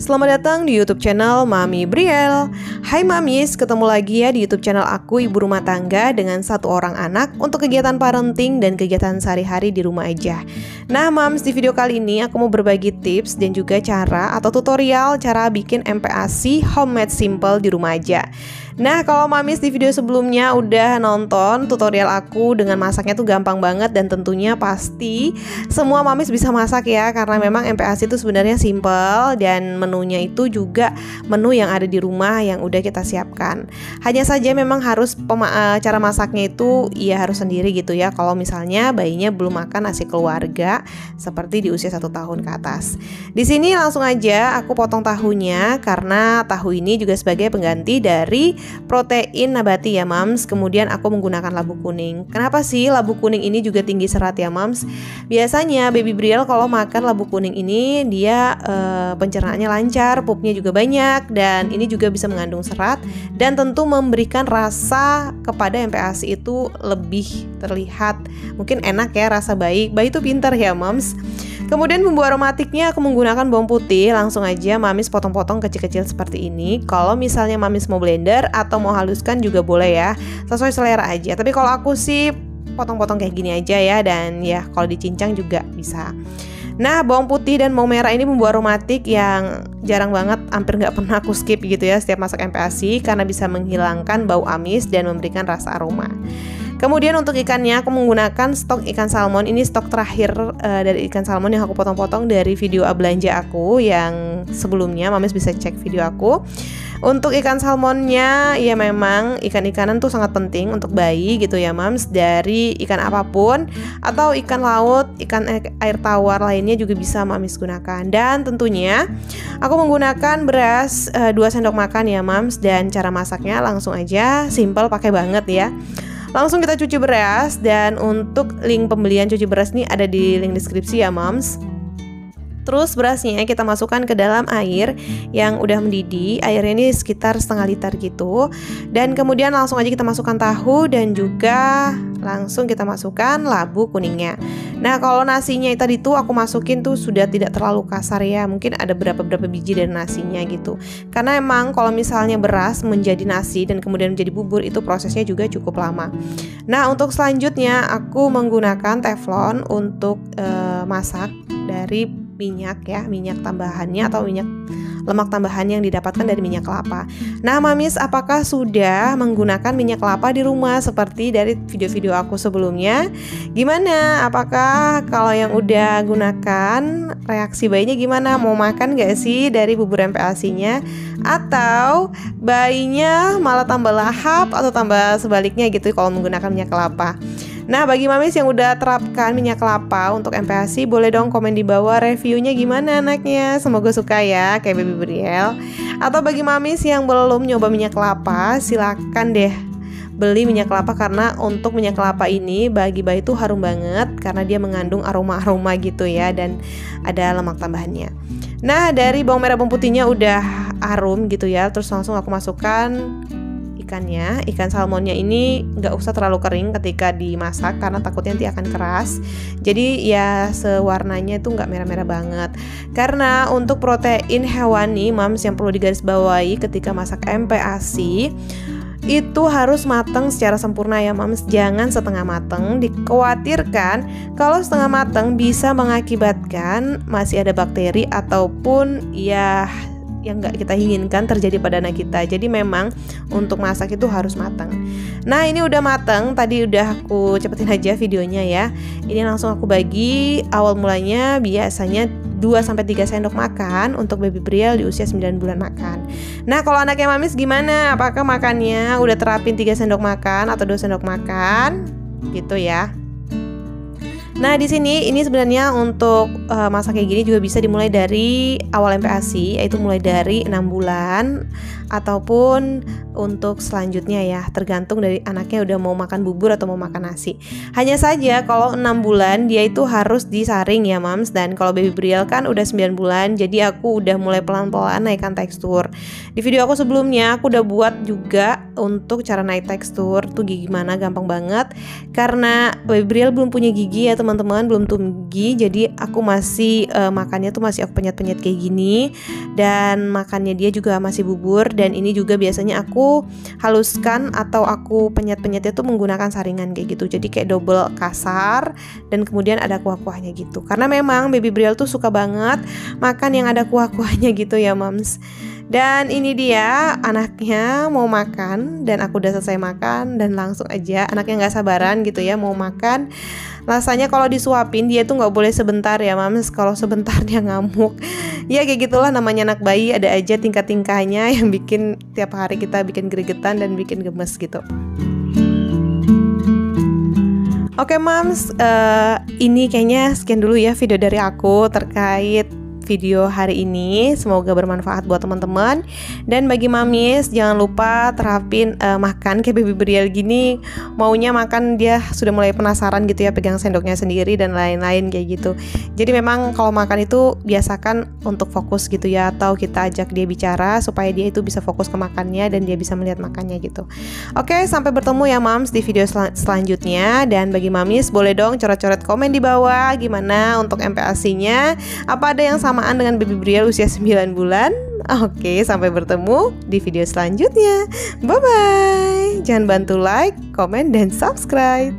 selamat datang di YouTube channel Mami Briel. Hai Mamis, ketemu lagi ya di YouTube channel aku, ibu rumah tangga dengan satu orang anak untuk kegiatan parenting dan kegiatan sehari-hari di rumah aja. Nah Mams, di video kali ini aku mau berbagi tips dan juga cara atau tutorial cara bikin MPASI homemade simple di rumah aja. Nah kalau Mamis di video sebelumnya udah nonton tutorial aku dengan masaknya tuh gampang banget, dan tentunya pasti semua Mamis bisa masak ya, karena memang MPASI itu sebenarnya simple dan menunya itu juga menu yang ada di rumah yang udah kita siapkan. Hanya saja memang harus cara masaknya itu ya harus sendiri gitu ya, kalau misalnya bayinya belum makan nasi keluarga seperti di usia 1 tahun ke atas. Di sini langsung aja aku potong tahunya, karena tahu ini juga sebagai pengganti dari protein nabati ya Mams. Kemudian aku menggunakan labu kuning. Kenapa sih labu kuning ini juga tinggi serat ya Mams? Biasanya baby Briel kalau makan labu kuning ini dia pencernaannya lancar, pupnya juga banyak, dan ini juga bisa mengandung serat dan tentu memberikan rasa kepada MPASI itu lebih terlihat mungkin enak ya, rasa bayi itu pintar ya Mams. Kemudian bumbu aromatiknya aku menggunakan bawang putih, langsung aja Mamis potong-potong kecil-kecil seperti ini. Kalau misalnya Mamis mau blender atau mau haluskan juga boleh ya, sesuai selera aja. Tapi kalau aku sih potong-potong kayak gini aja ya, dan ya kalau dicincang juga bisa. Nah bawang putih dan bawang merah ini bumbu aromatik yang jarang banget, hampir nggak pernah aku skip gitu ya setiap masak MPASI, karena bisa menghilangkan bau amis dan memberikan rasa aroma. Kemudian untuk ikannya aku menggunakan stok ikan salmon. Ini stok terakhir dari ikan salmon yang aku potong-potong dari video belanja aku yang sebelumnya. Mamis bisa cek video aku. Untuk ikan salmonnya ya memang ikan-ikanan tuh sangat penting untuk bayi gitu ya Mams. Dari ikan apapun atau ikan laut, ikan air tawar lainnya juga bisa Mamis gunakan. Dan tentunya aku menggunakan beras 2 sendok makan ya Mams. Dan cara masaknya langsung aja, simple, pakai banget ya. Langsung kita cuci beras, dan untuk link pembelian cuci beras ini ada di link deskripsi ya Mams. Terus berasnya kita masukkan ke dalam air yang udah mendidih. Airnya ini sekitar setengah liter gitu. Dan kemudian langsung aja kita masukkan tahu, dan juga langsung kita masukkan labu kuningnya. Nah kalau nasinya tadi tuh aku masukin tuh sudah tidak terlalu kasar ya, mungkin ada berapa biji dari nasinya gitu. Karena emang kalau misalnya beras menjadi nasi dan kemudian menjadi bubur itu prosesnya juga cukup lama. Nah untuk selanjutnya aku menggunakan teflon untuk masak dari minyak ya, minyak tambahannya atau minyak lemak tambahan yang didapatkan dari minyak kelapa. Nah Mamis, apakah sudah menggunakan minyak kelapa di rumah seperti dari video-video aku sebelumnya? Gimana? Apakah kalau yang udah gunakan reaksi bayinya gimana? Mau makan gak sih dari bubur MPASI-nya? Atau bayinya malah tambah lahap atau tambah sebaliknya gitu kalau menggunakan minyak kelapa? Nah bagi Mamis yang udah terapkan minyak kelapa untuk MPASI, boleh dong komen di bawah reviewnya gimana anaknya. Semoga suka ya kayak baby Briel. Atau bagi Mamis yang belum nyoba minyak kelapa, silakan deh beli minyak kelapa, karena untuk minyak kelapa ini bagi bayi itu harum banget karena dia mengandung aroma-aroma gitu ya, dan ada lemak tambahannya. Nah dari bawang merah bawang putihnya udah harum gitu ya, terus langsung aku masukkan ikannya. Ikan salmonnya ini nggak usah terlalu kering ketika dimasak karena takutnya nanti akan keras. Jadi ya sewarnanya itu nggak merah-merah banget. Karena untuk protein hewani Mams yang perlu digarisbawahi ketika masak MPASI itu harus matang secara sempurna ya Mams, jangan setengah matang. Dikhawatirkan kalau setengah matang bisa mengakibatkan masih ada bakteri ataupun ya yang nggak kita inginkan terjadi pada anak kita. Jadi memang untuk masak itu harus matang. Nah ini udah matang, tadi udah aku cepetin aja videonya ya. Ini langsung aku bagi. Awal mulanya biasanya 2-3 sendok makan untuk baby Briel di usia 9 bulan makan. Nah kalau anaknya Mamis gimana? Apakah makannya udah terapin 3 sendok makan atau 2 sendok makan? Gitu ya. Nah di sini ini sebenarnya untuk masak kayak gini juga bisa dimulai dari awal MPASI, yaitu mulai dari 6 bulan ataupun untuk selanjutnya ya, tergantung dari anaknya udah mau makan bubur atau mau makan nasi. Hanya saja kalau 6 bulan dia itu harus disaring ya Mams. Dan kalau baby Briel kan udah 9 bulan, jadi aku udah mulai pelan-pelan naikkan tekstur. Di video aku sebelumnya aku udah buat juga untuk cara naik tekstur tuh gimana, gampang banget. Karena baby Briel belum punya gigi ya teman-teman, belum tumbuh gigi, jadi aku masih makannya tuh masih aku penyet-penyet kayak gini. Dan makannya dia juga masih bubur. Dan ini juga biasanya aku haluskan atau aku penyet-penyetnya tuh menggunakan saringan kayak gitu. Jadi kayak double kasar dan kemudian ada kuah-kuahnya gitu. Karena memang baby Briel tuh suka banget makan yang ada kuah-kuahnya gitu ya Mams. Dan ini dia anaknya mau makan dan aku udah selesai makan dan langsung aja anaknya nggak sabaran gitu ya mau makan. Rasanya kalau disuapin dia tuh nggak boleh sebentar ya Mams, kalau sebentar dia ngamuk. Ya kayak gitulah namanya anak bayi, ada aja tingkah-tingkahnya yang bikin tiap hari kita bikin gregetan dan bikin gemes gitu. Oke Mams, ini kayaknya sekian dulu ya video dari aku terkait video hari ini. Semoga bermanfaat buat teman-teman. Dan bagi mamis jangan lupa terapin makan kayak baby Briel gini. Maunya makan dia sudah mulai penasaran gitu ya, pegang sendoknya sendiri dan lain-lain kayak gitu. Jadi memang kalau makan itu biasakan untuk fokus gitu ya, atau kita ajak dia bicara supaya dia itu bisa fokus ke makannya dan dia bisa melihat makannya gitu. Oke, sampai bertemu ya Mams di video selanjutnya. Dan bagi mamis boleh dong coret-coret komen di bawah gimana untuk MPASI-nya. Apa ada yang sama dengan baby Briel usia 9 bulan. Oke, sampai bertemu di video selanjutnya. Bye bye. Jangan bantu like, komen, dan subscribe.